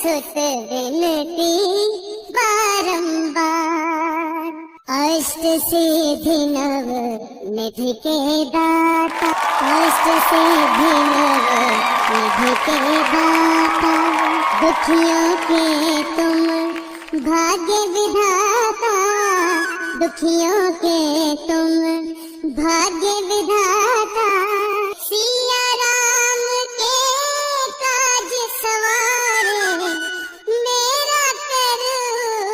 सुत विनती बारंबार। अष्ट सिद्धि नव निधि के दाता, अष्ट सिद्धि नव निधि के दाता, दुखियों के तुम भाग्य विधाता, दुखियों के तुम भाग्य विधाता। सिया राम के काज सवारे, मेरा कर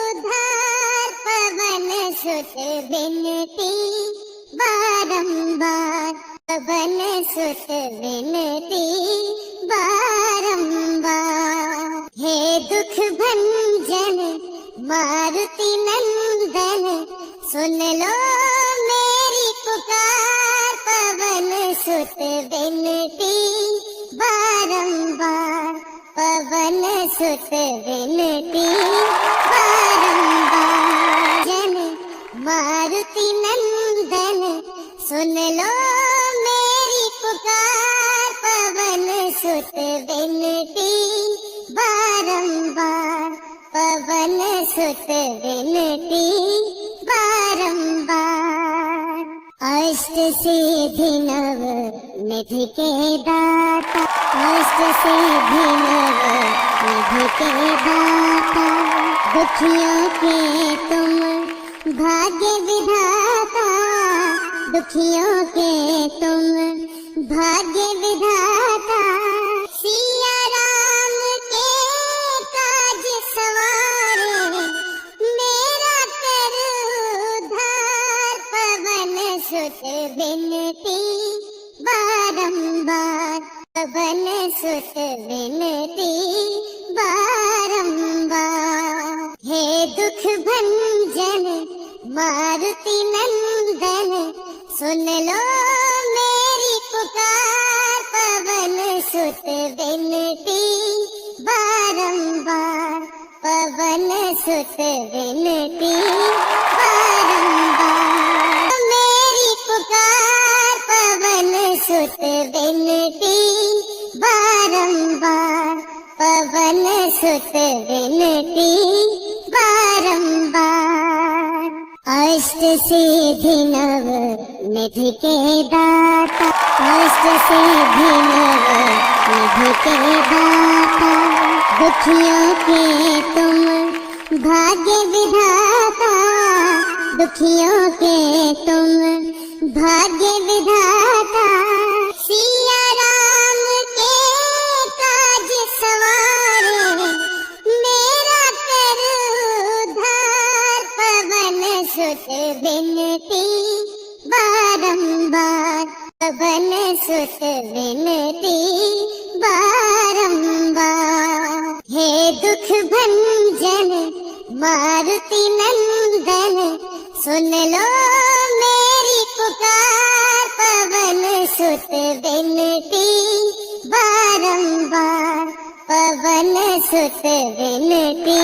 उद्धार। पवन सुत विनती बारंबार, पवन सुत विनती बारंबार। हे दुख भंजन मारुति नंदन, सुन लो मेरी पुकार। पवन सुत विनती बारंबार, पवन सुत विनती बारंबार। जन मारुति नंदन, सुन लो मेरी पुकार। पवन सुत विनती बारंबार, पवन सुत विनती बारंबार। अष्ट सिद्धि नव निधि के दाता, अष्ट सिद्धि नव निधि के दाता, दुखियों के तुम भाग्य विधाता, दुखियों के तुम भाग्य विधाता। सिया राम के काज सवारे, मेरा कर उद्धार। पवन सुत विनती बारंबार, पवन सुत विनती बारंबार। हे दुख भंजन मारुति नंदन, सुन लो मेरी पुकार। पवन सुत विनती बारंबार, पवन सुत विनती बारंबार। मेरी पुकार पवन सुत विनती बारंबार, पवन सुत विनती बारंबार। अष्ट सिद्धि नव निधि के दाता, अष्ट सिद्धि नव निधि के दाता, दुखियों के तुम भाग्य विधाता, दुखियों के तुम भाग्य विधाता। सिया राम के काज सवारे, मेरा कर उद्धार। पवन सुत विनती बारंबार, पवन सुत विनती बारंबार। हे दुख भंजन मारुति नंदन, सुन लो मेरी पुकार। पवन सुत विनती बारंबार, पवन सुत विनती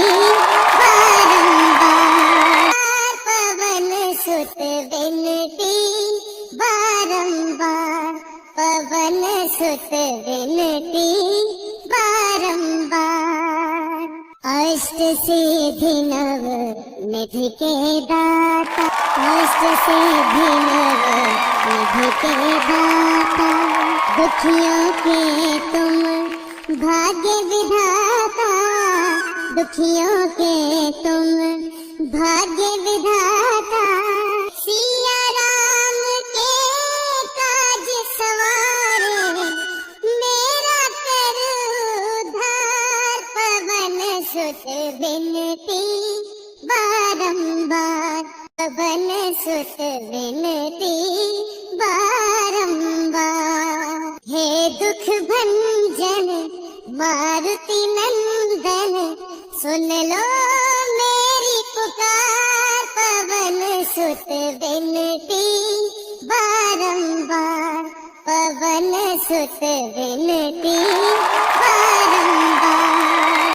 बारंबार। पवन सुत विनती बारंबार, पवन सुत विनती बारंबार। अष्ट सिद्धि नव निधि के दाता, अष्ट सिद्धि नव निधि के दाता, दुखियों के तुम भाग्य विधाता, दुखियों के तुम भाग्य विधाता। सिया राम के काज सवारे, मेरा कर उद्धार। पवन सुत विनती बारंबार, पवन सुत विनती बारंबार। हे दुख भंजन मारुति नंदन, सुन लो मेरी पुकार। पवन सुत विनती बारंबार, पवन सुत विनती